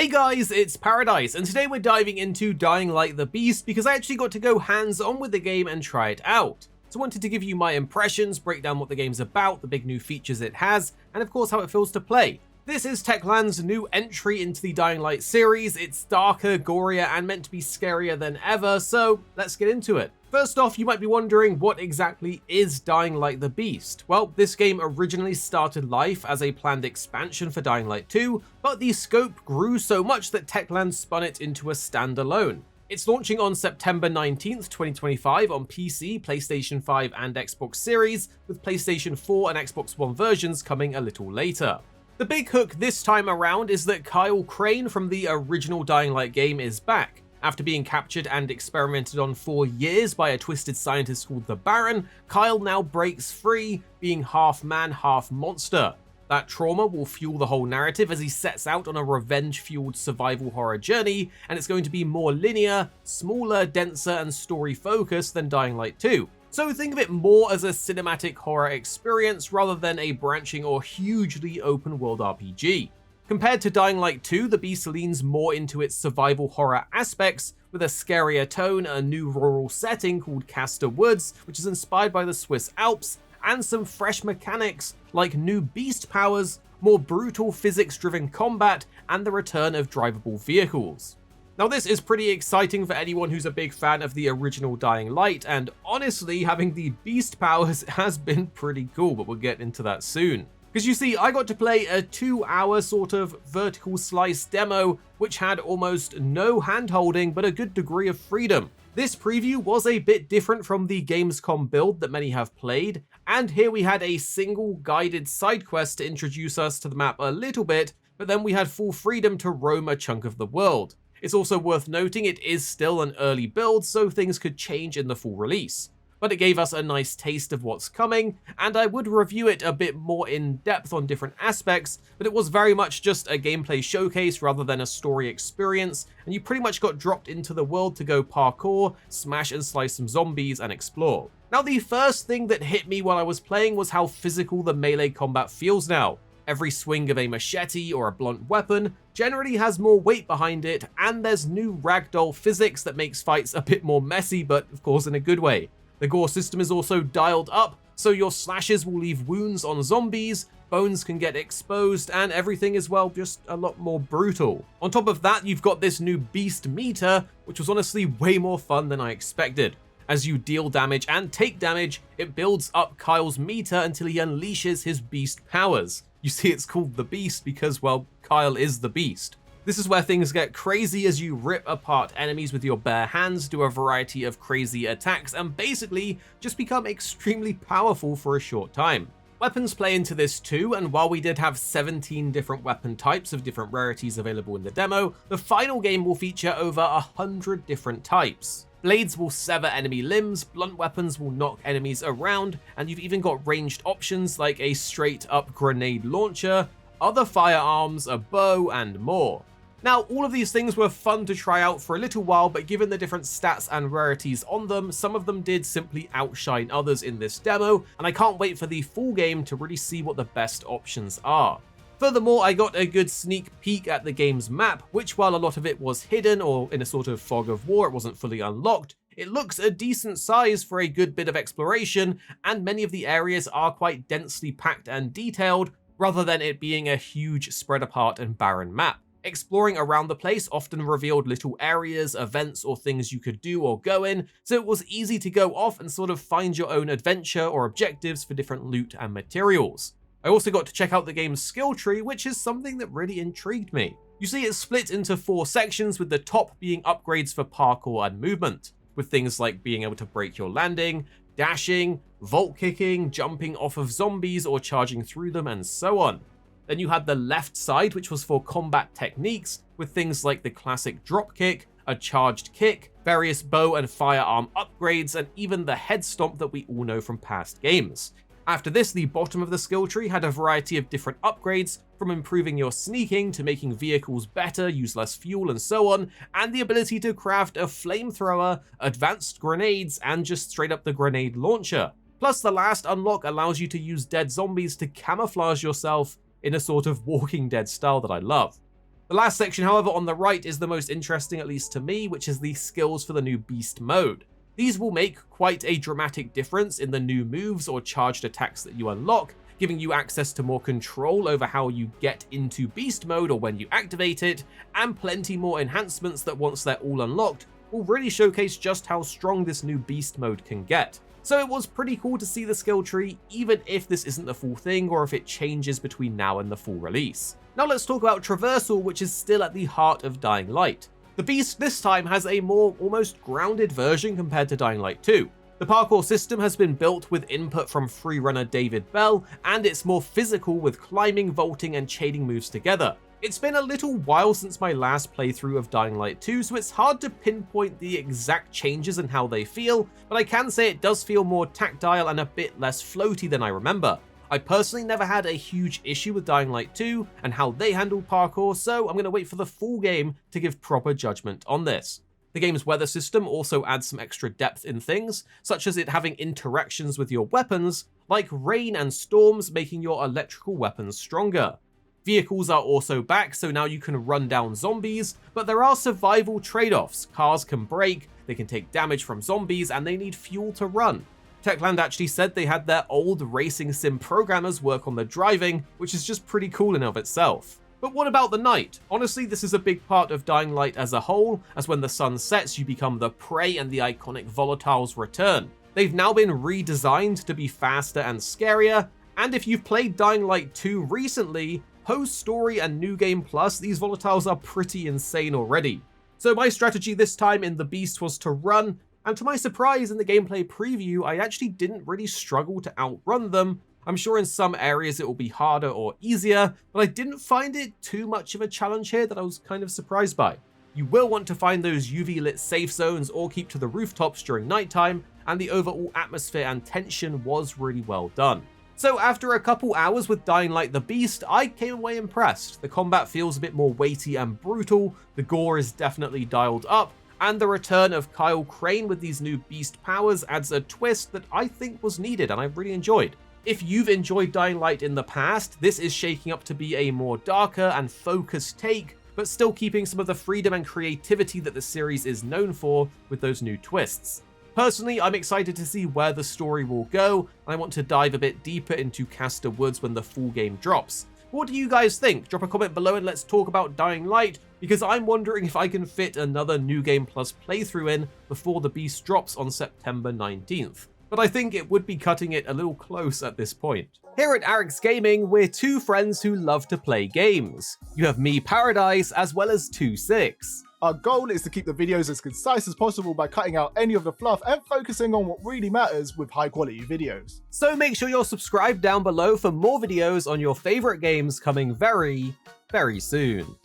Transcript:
Hey guys, it's Paradise, and today we're diving into Dying Light the Beast because I actually got to go hands-on with the game and try it out. So I wanted to give you my impressions, break down what the game's about, the big new features it has, and of course how it feels to play. This is Techland's new entry into the Dying Light series. It's darker, gorier, and meant to be scarier than ever, so let's get into it. First off, you might be wondering what exactly is Dying Light the Beast? Well, this game originally started life as a planned expansion for Dying Light 2, but the scope grew so much that Techland spun it into a standalone. It's launching on September 19th, 2025 on PC, PlayStation 5 and Xbox Series, with PlayStation 4 and Xbox One versions coming a little later. The big hook this time around is that Kyle Crane from the original Dying Light game is back. After being captured and experimented on for years by a twisted scientist called the Baron, Kyle now breaks free, being half man, half monster. That trauma will fuel the whole narrative as he sets out on a revenge-fueled survival horror journey, and it's going to be more linear, smaller, denser, and story-focused than Dying Light 2. So think of it more as a cinematic horror experience rather than a branching or hugely open-world RPG. Compared to Dying Light 2, the Beast leans more into its survival horror aspects, with a scarier tone, a new rural setting called Castor Woods, which is inspired by the Swiss Alps, and some fresh mechanics like new beast powers, more brutal physics-driven combat, and the return of drivable vehicles. Now this is pretty exciting for anyone who's a big fan of the original Dying Light, and honestly, having the beast powers has been pretty cool, but we'll get into that soon. Because you see, I got to play a 2-hour sort of vertical slice demo, which had almost no hand-holding, but a good degree of freedom. This preview was a bit different from the Gamescom build that many have played, and here we had a single guided side quest to introduce us to the map a little bit, but then we had full freedom to roam a chunk of the world. It's also worth noting it is still an early build, so things could change in the full release. But it gave us a nice taste of what's coming, and I would review it a bit more in depth on different aspects, but it was very much just a gameplay showcase rather than a story experience, and you pretty much got dropped into the world to go parkour, smash and slice some zombies, and explore. Now the first thing that hit me while I was playing was how physical the melee combat feels now. Every swing of a machete or a blunt weapon generally has more weight behind it, and there's new ragdoll physics that makes fights a bit more messy, but of course in a good way. The gore system is also dialed up, so your slashes will leave wounds on zombies, bones can get exposed, and everything is, well, just a lot more brutal. On top of that, you've got this new beast meter, which was honestly way more fun than I expected. As you deal damage and take damage, it builds up Kyle's meter until he unleashes his beast powers. You see, it's called the Beast because, well, Kyle is the Beast. This is where things get crazy as you rip apart enemies with your bare hands, do a variety of crazy attacks, and basically just become extremely powerful for a short time. Weapons play into this too, and while we did have 17 different weapon types of different rarities available in the demo, the final game will feature over 100 different types. Blades will sever enemy limbs, blunt weapons will knock enemies around, and you've even got ranged options like a straight up grenade launcher, other firearms, a bow, and more. Now, all of these things were fun to try out for a little while, but given the different stats and rarities on them, some of them did simply outshine others in this demo, and I can't wait for the full game to really see what the best options are. Furthermore, I got a good sneak peek at the game's map, which while a lot of it was hidden or in a sort of fog of war, it wasn't fully unlocked, it looks a decent size for a good bit of exploration, and many of the areas are quite densely packed and detailed, rather than it being a huge spread apart and barren map. Exploring around the place often revealed little areas, events, or things you could do or go in, so it was easy to go off and sort of find your own adventure or objectives for different loot and materials. I also got to check out the game's skill tree, which is something that really intrigued me. You see, it's split into 4 sections, with the top being upgrades for parkour and movement, with things like being able to break your landing, dashing, vault kicking, jumping off of zombies or charging through them, and so on. Then you had the left side, which was for combat techniques, with things like the classic drop kick, a charged kick, various bow and firearm upgrades, and even the head stomp that we all know from past games. After this, the bottom of the skill tree had a variety of different upgrades, from improving your sneaking to making vehicles better, use less fuel, and so on, and the ability to craft a flamethrower, advanced grenades, and just straight up the grenade launcher. Plus, the last unlock allows you to use dead zombies to camouflage yourself in a sort of Walking Dead style that I love. The last section, however, on the right is the most interesting, at least to me, which is the skills for the new beast mode. These will make quite a dramatic difference in the new moves or charged attacks that you unlock, giving you access to more control over how you get into beast mode or when you activate it, and plenty more enhancements that once they're all unlocked, will really showcase just how strong this new beast mode can get. So it was pretty cool to see the skill tree, even if this isn't the full thing or if it changes between now and the full release. Now let's talk about traversal, which is still at the heart of Dying Light. The beast this time has a more almost grounded version compared to Dying Light 2. The parkour system has been built with input from freerunner David Bell, and it's more physical with climbing, vaulting, and chaining moves together. It's been a little while since my last playthrough of Dying Light 2, so it's hard to pinpoint the exact changes and how they feel, but I can say it does feel more tactile and a bit less floaty than I remember. I personally never had a huge issue with Dying Light 2 and how they handled parkour, so I'm going to wait for the full game to give proper judgment on this. The game's weather system also adds some extra depth in things, such as it having interactions with your weapons, like rain and storms making your electrical weapons stronger. Vehicles are also back, so now you can run down zombies, but there are survival trade-offs. Cars can break, they can take damage from zombies, and they need fuel to run. Techland actually said they had their old racing sim programmers work on the driving, which is just pretty cool in of itself. But what about the night? Honestly, this is a big part of Dying Light as a whole, as when the sun sets, you become the prey and the iconic volatiles return. They've now been redesigned to be faster and scarier, and if you've played Dying Light 2 recently, post-story and New Game Plus, these volatiles are pretty insane already. So my strategy this time in the beast was to run, and to my surprise in the gameplay preview, I actually didn't really struggle to outrun them. I'm sure in some areas it will be harder or easier, but I didn't find it too much of a challenge here that I was kind of surprised by. You will want to find those UV lit safe zones or keep to the rooftops during nighttime, and the overall atmosphere and tension was really well done. So after a couple hours with Dying Light the Beast, I came away impressed. The combat feels a bit more weighty and brutal, the gore is definitely dialed up, and the return of Kyle Crane with these new beast powers adds a twist that I think was needed and I really enjoyed. If you've enjoyed Dying Light in the past, this is shaking up to be a more darker and focused take, but still keeping some of the freedom and creativity that the series is known for with those new twists. Personally, I'm excited to see where the story will go, and I want to dive a bit deeper into Castor Woods when the full game drops. What do you guys think? Drop a comment below and let's talk about Dying Light, because I'm wondering if I can fit another New Game Plus playthrough in before the Beast drops on September 19th. But I think it would be cutting it a little close at this point. Here at Arix Gaming, we're two friends who love to play games. You have me, Paradise, as well as 26. Our goal is to keep the videos as concise as possible by cutting out any of the fluff and focusing on what really matters with high quality videos. So make sure you're subscribed down below for more videos on your favorite games coming very, very soon.